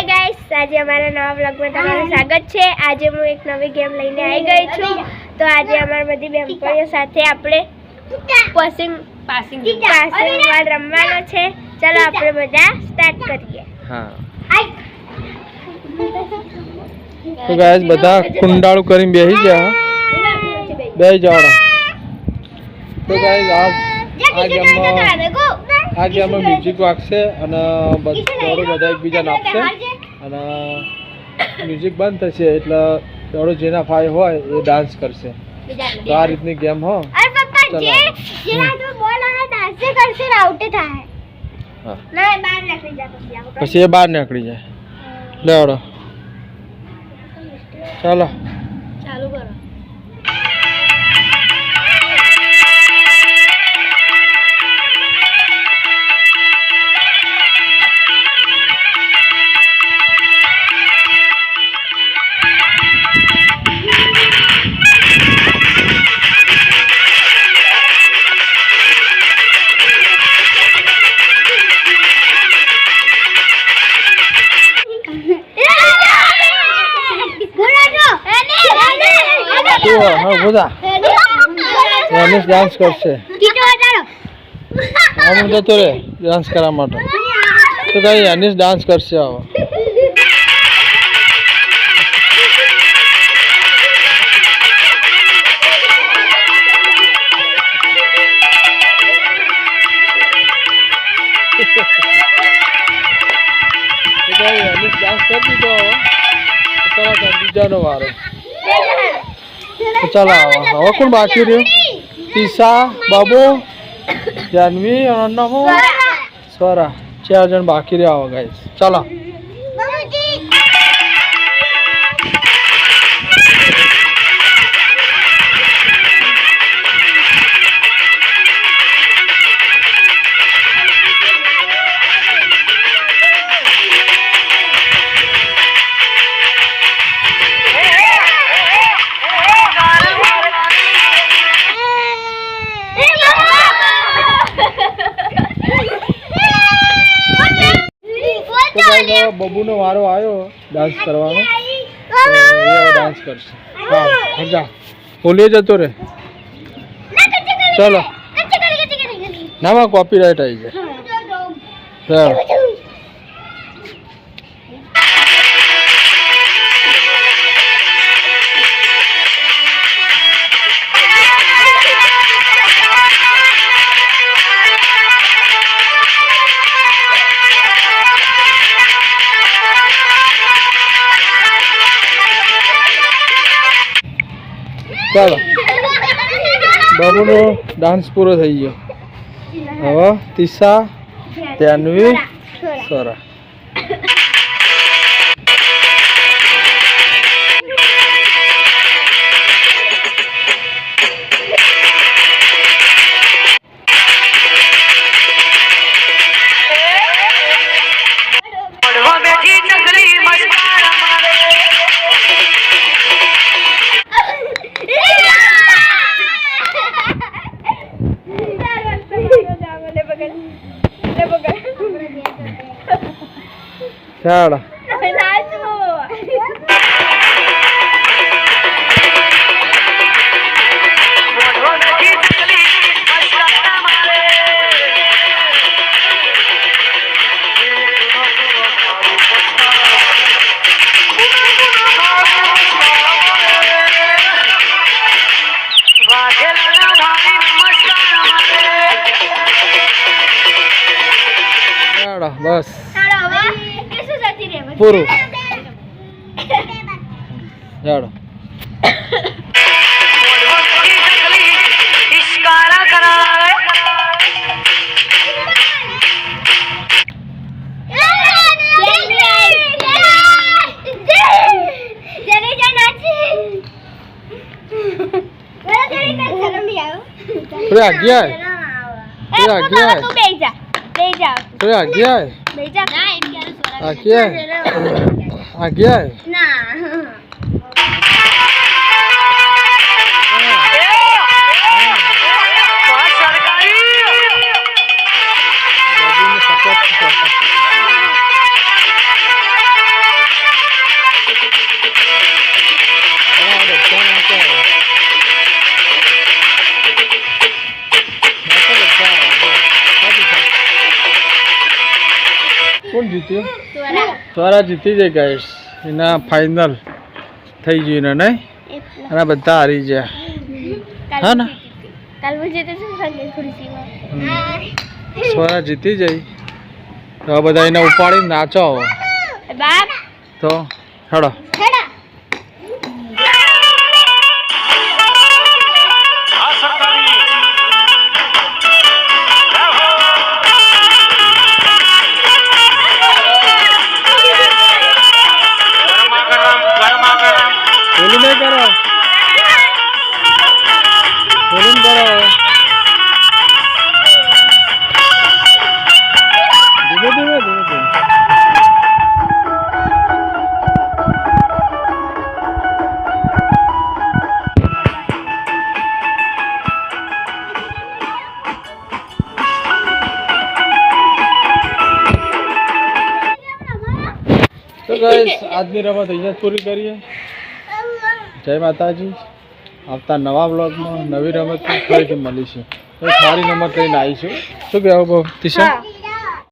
Guys, आज हमारा नवा व्लॉग में તમારું સ્વાગત છે। આજે હું એક નવી ગેમ લઈને આવી ગઈ છું। તો આજે અમાર બધી બેનપણીઓ સાથે આપણે પાસિંગ વાળ રમવાનો છે। ચાલો આપણે બધા સ્ટાર્ટ કરીએ। હા તો ગાઈસ બધા કુંડાળું કરીને બેસી ગયા। બેસી જાઓ। તો ગાઈસ આ ગેમમાં મ્યુઝિક વાગશે અને બધા એકબીજાને આપશે અને મ્યુઝિક બંધ થશે એટલે દોડો જેના ભાઈ હોય એ ડાન્સ કરશે। તો આ રીતની ગેમ હો। પછી એ બહાર નીકળી જાય। લેવડો ચાલો ચાલુ કરો। हाँ बोला रमेश डांस करसे हम तो रे डांस करा माटे तो कहीं अनिश डांस करसे आओ तो कहीं अनिश डांस कर दी तो चलो कर दी जानो वारो चलो હવે કોણ બાકી રહ્યું? તીસા, બાબુ, જાનવી અને નમો સ્વરા 4 જણ બાકી રહ્યા હવે ગાઈસ। ચાલો बबू नो वारो आयो डांस करवानो तो ये डांस करसे। हां हट जा बोलिए जतो रे चलो ना में कॉपीराइट आई जाए। चलो बाबू नो डांस पूरो थी गयो। હવે તીસા, જાનવી, સ્વરા ચાલો बस पूरू जाड़ो थोड़ी आगे आए थोड़ी आगे आए आगे आए ना જીત્યું? સ્વરા. સ્વરા જીતી જાય ગાઈસ. એના ફાઇનલ થઈ ગયું ને નહીં? અને બધા હારી ગયા. હા ને? કાલ મુજે તો સંગે ખુરશીમાં. સ્વરા જીતી જાય તો આ બધા એને ઉપાડીને નાચો હવે. બાપ તો હેડો. બોલી નહીં કરો, બોલીને કરો. ધીમે ધીમે ધીમે ધીમે. તો ગાઈસ આજની રમત અહીંયા પૂરી કરીએ. જય માતાજી. આવતા નવા બ્લોગમાં નવી રમત ફરીથી મળીશું. સારી રમત લઈને આવીશું. શું કહેવું બહુ તિશા?